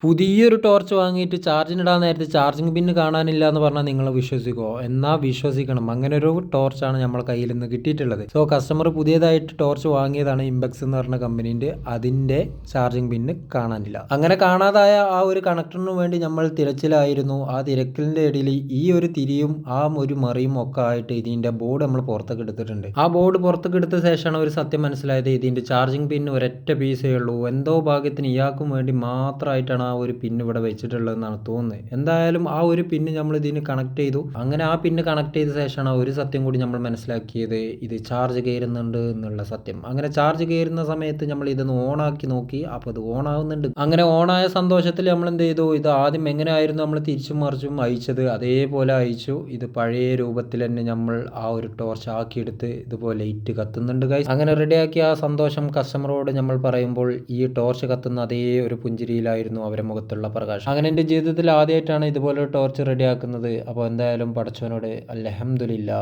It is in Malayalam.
പുതിയൊരു ടോർച്ച് വാങ്ങിയിട്ട് ചാർജിനിടാൻ നേരത്ത് ചാർജിങ് പിന്ന് കാണാനില്ല എന്ന് പറഞ്ഞാൽ നിങ്ങൾ വിശ്വസിക്കുമോ? എന്നാൽ വിശ്വസിക്കണം. അങ്ങനെ ഒരു ടോർച്ചാണ് നമ്മളെ കയ്യിൽ നിന്ന് കിട്ടിയിട്ടുള്ളത്. സോ കസ്റ്റമർ പുതിയതായിട്ട് ടോർച്ച് വാങ്ങിയതാണ്, ഇംബെക്സ് എന്ന് പറഞ്ഞ കമ്പനീൻ്റെ. അതിൻ്റെ ചാർജിങ് പിന്ന് കാണാനില്ല. അങ്ങനെ കാണാതായ ആ ഒരു കണക്ടറിന് വേണ്ടി നമ്മൾ തിരച്ചിലായിരുന്നു. ആ തിരക്കിലിൻ്റെ ഇടയിൽ ഈ ഒരു തിരിയും ആ ഒരു മറിയും ഒക്കെ ആയിട്ട് ഇതിൻ്റെ ബോർഡ് നമ്മൾ പുറത്തേക്ക് എടുത്തിട്ടുണ്ട്. ആ ബോർഡ് പുറത്തേക്ക് എടുത്ത ശേഷമാണ് ഒരു സത്യം മനസ്സിലായത്. ഇതിൻ്റെ ചാർജിങ് പിന്ന് ഒരൊറ്റ പീസേ ഉള്ളൂ. എന്തോ ഭാഗ്യത്തിന് ഇയാൾക്കും വേണ്ടി മാത്രമായിട്ടാണ് ആ ഒരു പിന്ന് ഇവിടെ വെച്ചിട്ടുള്ളതെന്നാണ് തോന്നുന്നത്. എന്തായാലും ആ ഒരു പിന്ന് നമ്മൾ ഇതിന് കണക്ട് ചെയ്തു. അങ്ങനെ ആ പിന്ന് കണക്ട് ചെയ്ത ശേഷമാണ് ഒരു സത്യം കൂടി നമ്മൾ മനസ്സിലാക്കിയത്, ഇത് ചാർജ് കയറുന്നുണ്ട് എന്നുള്ള സത്യം. അങ്ങനെ ചാർജ് കയറുന്ന സമയത്ത് നമ്മൾ ഇതൊന്ന് ഓണാക്കി നോക്കി. അപ്പോൾ ഇത് ഓൺ ആവുന്നുണ്ട്. അങ്ങനെ ഓണായ സന്തോഷത്തിൽ നമ്മൾ എന്ത് ചെയ്തു, ഇത് ആദ്യം എങ്ങനെയായിരുന്നു നമ്മൾ തിരിച്ചും മറിച്ചും അയച്ചത് അതേപോലെ അയച്ചു. ഇത് പഴയ രൂപത്തിൽ തന്നെ നമ്മൾ ആ ഒരു ടോർച്ച് ആക്കിയെടുത്ത് ഇതുപോലെ ലൈറ്റ് കത്തുന്നുണ്ട് ഗൈസ്. അങ്ങനെ റെഡിയാക്കിയ ആ സന്തോഷം കസ്റ്റമറോട് നമ്മൾ പറയുമ്പോൾ ഈ ടോർച്ച് കത്തുന്ന അതേ ഒരു പുഞ്ചിരിയിലായിരുന്നു അവരെ മുഖത്തുള്ള പ്രകാശം. അങ്ങനെ എൻ്റെ ജീവിതത്തിൽ ആദ്യമായിട്ടാണ് ഇതുപോലെ ടോർച്ച് റെഡിയാക്കുന്നത്. അപ്പോൾ എന്തായാലും പടച്ചവനോട് അൽഹംദുലില്ലാ.